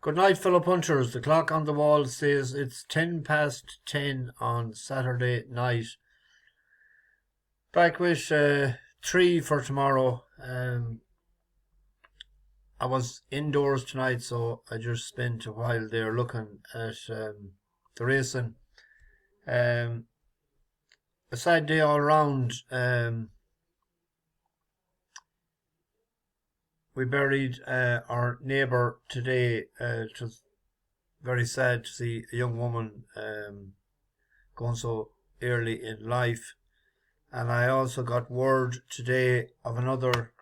Good night, fellow punchers. The clock on the wall says it's 10 past 10 on Saturday night. Back with three for tomorrow. I was indoors tonight, so I just spent a while there looking at the racing. A sad day all round. We buried our neighbour today. It was very sad to see a young woman going so early in life. And I also got word today of another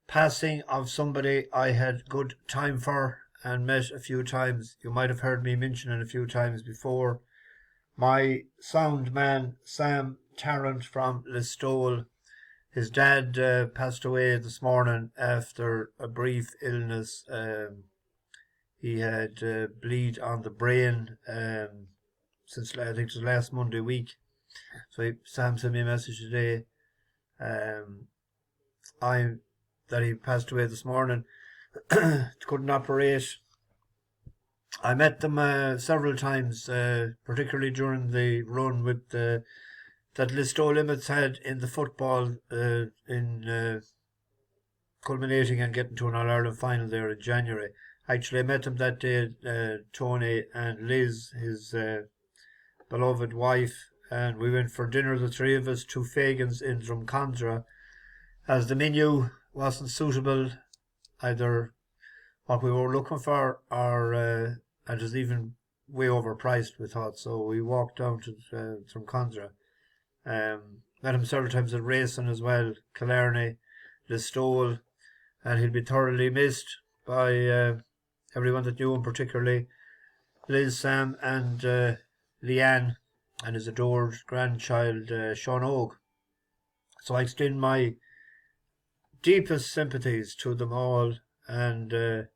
passing of somebody I had good time for and met a few times. You might have heard me mention it a few times before. My sound man, Sam Tarrant from Listowel. His dad passed away this morning after a brief illness. He had bleed on the brain since I think it was last Monday week. So Sam sent me a message today that he passed away this morning. Couldn't operate. I met them several times, particularly during the run with that Listowel Limits had in the football, in culminating and getting to an All-Ireland final there in January. Actually, I met them that day, Tony and Liz, his beloved wife, and we went for dinner, the three of us, to Fagan's in Drumcondra, as the menu wasn't suitable, either what we were looking for or it was even way overpriced, we thought. So we walked down to Drumcondra. Met him several times at racing as well, Killarney, Listowel, and he'll be thoroughly missed by everyone that knew him, particularly Liz, Sam and Leanne and his adored grandchild Sean Og. So I extend my deepest sympathies to them all, and I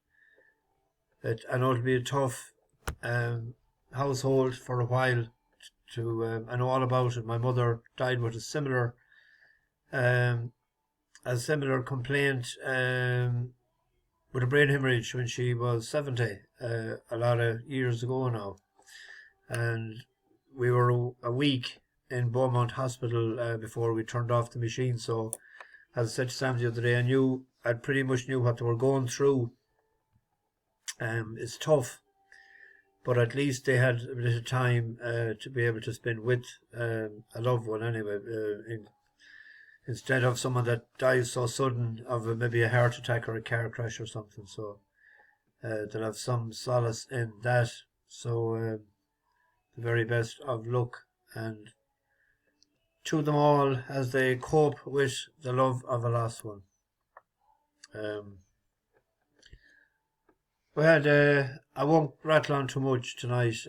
know it'll be a tough household for a while. I know all about it. My mother died with a similar complaint with a brain hemorrhage when she was 70, a lot of years ago now, and we were a week in Beaumont Hospital before we turned off the machine. So, as I said to Sam the other day, I pretty much knew what they were going through. It's tough, but at least they had a bit of time to be able to spend with a loved one anyway, instead of someone that dies so sudden of maybe a heart attack or a car crash or something. So they'll have some solace in that. So the very best of luck and to them all as they cope with the love of a lost one. We had, I won't rattle on too much tonight.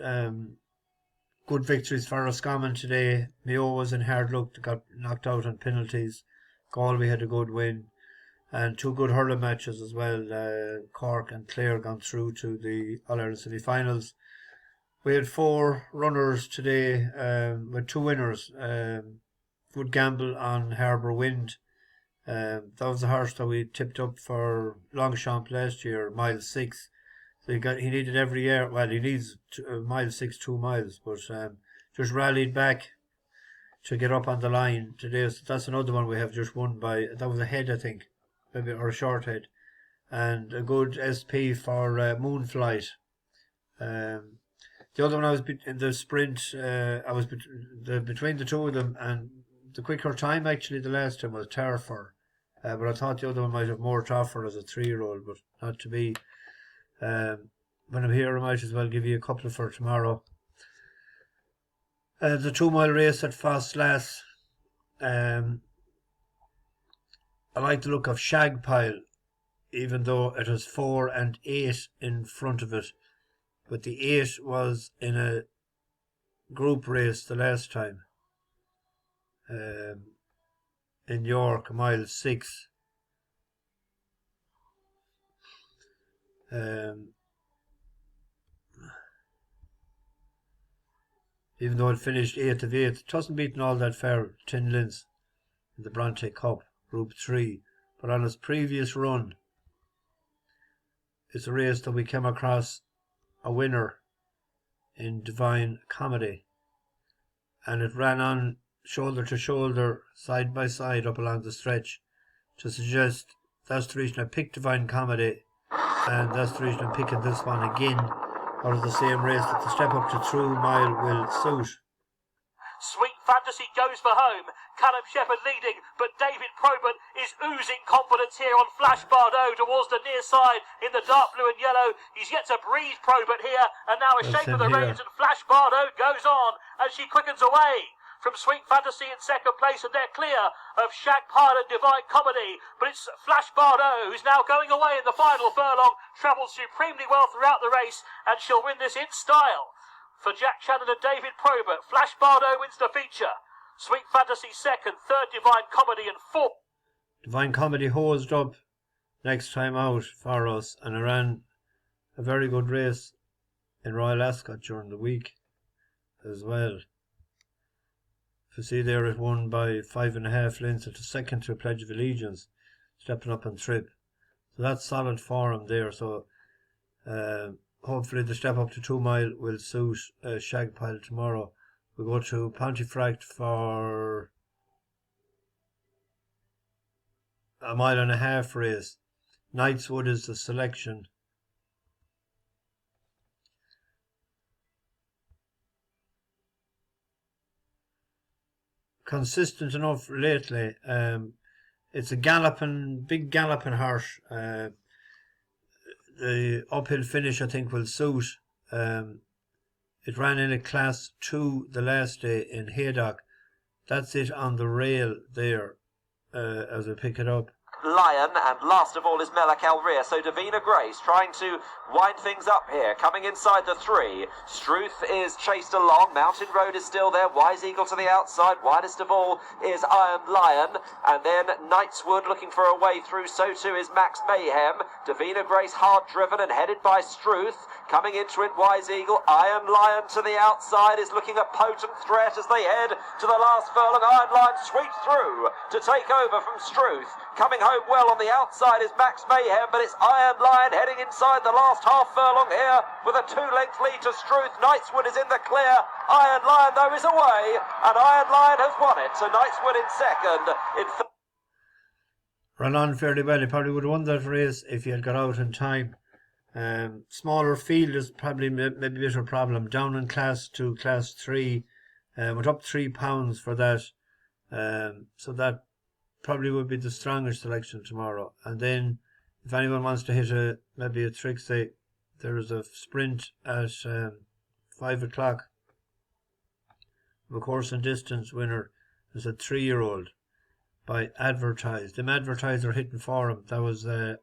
Good victories for Roscommon today. Mayo was in hard luck, got knocked out on penalties. Galway had a good win. And two good hurling matches as well. Cork and Clare gone through to the All-Ireland semi-finals. We had four runners today, with two winners. Good gamble on Harbour Wind. That was the horse that we tipped up for Longchamp last year, mile 6. So he needed every year. Well, he needs mile 6, 2 miles, but just rallied back to get up on the line today. So that's another one we have just won by. That was a head, I think, maybe, or a short head, and a good SP for Moonflight. The other one I was in the sprint. I was between the two of them, and the quicker time actually the last time was Tarfor. But I thought the other one might have more to offer as a 3-year-old, but not to be. When I'm here, I might as well give you a couple for tomorrow. The 2-mile race at Ffos Las. I like the look of Shagpyle, even though it was 4 and 8 in front of it. But the 8 was in a group race the last time. In York, mile 6. Even though it finished 8th of 8th, it wasn't beaten all that far, 10 lengths in the Bronte Cup, Group 3. But on its previous run, it's a race that we came across a winner in Divine Comedy, and it ran on shoulder to shoulder, side by side up along the stretch, to suggest that's the reason I picked Divine Comedy, and that's the reason I'm picking this one again out of the same race, that the step up to True Mile will suit. Sweet Fantasy goes for home. Callum Shepherd leading, but David Probert is oozing confidence here on Flash Bardot towards the near side in the dark blue and yellow. He's yet to breathe Probert here, and now a shape of the reins, and Flash Bardot goes on as she quickens away from Sweet Fantasy in second place, and they're clear of Shagplyle and Divine Comedy. But it's Flash Bardot who's now going away in the final furlong, travels supremely well throughout the race, and she'll win this in style. For Jack Shannon and David Probert, Flash Bardot wins the feature. Sweet Fantasy second, third Divine Comedy, and fourth. Divine Comedy hosed up next time out for us, and I ran a very good race in Royal Ascot during the week as well. If you see there, it won by 5.5 lengths at the second to a Pledge of Allegiance, stepping up on trip. So that's solid form there. So hopefully the step up to 2 mile will suit Shagpyle tomorrow. We go to Pontefract for a 1.5 mile race. Knightswood is the selection. Consistent enough lately. It's a big galloping horse. The uphill finish, I think, will suit. It ran in a class 2 the last day in Haydock. That's it on the rail there as I pick it up. Lion, and last of all is Mela Calrea. So Davina Grace trying to wind things up here, coming inside the 3. Struth is chased along. Mountain Road is still there. Wise Eagle to the outside. Widest of all is Iron Lion, and then Knightswood looking for a way through. So too is Max Mayhem. Davina Grace hard driven and headed by Struth. Coming into it, Wise Eagle. Iron Lion to the outside is looking a potent threat as they head to the last furlong. Iron Lion sweeps through to take over from Struth. Coming home well on the outside is Max Mayhem, but it's Iron Lion heading inside the last half furlong here with a 2-length lead to Struth. Knightswood is in the clear. Iron Lion, though, is away, and Iron Lion has won it. So Knightswood in second. Ran on fairly well. He probably would have won that race if he had got out in time. Smaller field is probably maybe a bit of a problem. Down in class 2, class 3. Went up £3 for that. So that probably would be the strongest selection tomorrow. And then if anyone wants to hit maybe a Trixie, there is a sprint at 5 o'clock. Of course, and distance winner is a 3-year-old by Advertise. Them Advertise are hitting for him. That was I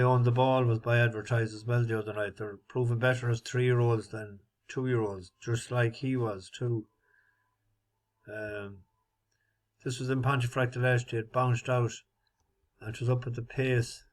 Own the Ball was by Advertise as well the other night. They're proving better as 3-year-olds than 2-year-olds, just like he was too. This was in Pontefract last year. It bounced out and it was up at the pace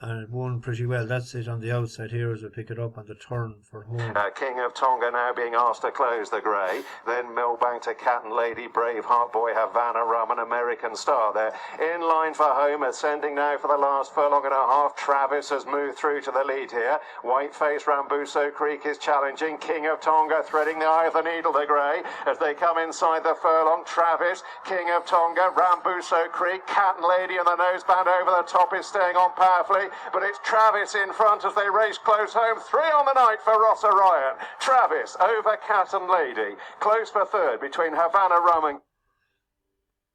and it won pretty well. That's it on the outside here as we pick it up on the turn for home. King of Tonga now being asked to close the grey. Then Millbank to Cat and Lady, Braveheart Boy, Havana Rum and American Star there. In line for home, ascending now for the last furlong and a half. Travis has moved through to the lead here. Whiteface Rambuso Creek is challenging. King of Tonga threading the eye of the needle, the grey, as they come inside the furlong. Travis, King of Tonga, Rambuso Creek, Cat and Lady, and the noseband over the top is staying on powerfully. But it's Travis in front as they race close home. 3 on the night for Ross Orion. Travis over Cat and Lady. Close for third between Havana Rum and...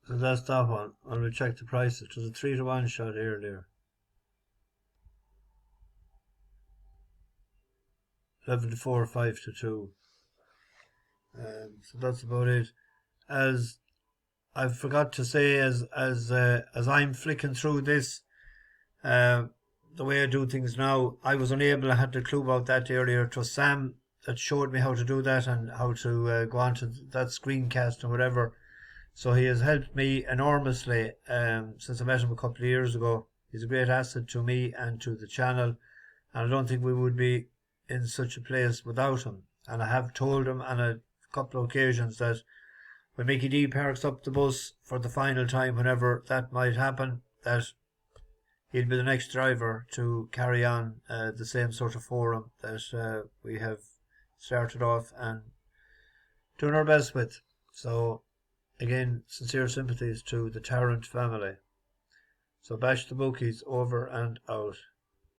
So that's that one. And we check the prices. It was a 3-to-1 shot earlier. 11-to-4, 5-to-2. So that's about it. As I forgot to say, as I'm flicking through this, the way I do things now, I was unable. I had to clue about that earlier. It was Sam that showed me how to do that and how to go on to that screencast and whatever. So he has helped me enormously since I met him a couple of years ago. He's a great asset to me and to the channel, and I don't think we would be in such a place without him. And I have told him on a couple of occasions that when Mickey D parks up the bus for the final time, whenever that might happen, that he'll be the next driver to carry on the same sort of forum that we have started off and doing our best with. So again, sincere sympathies to the Tarrant family. So Bash the Bookies over and out.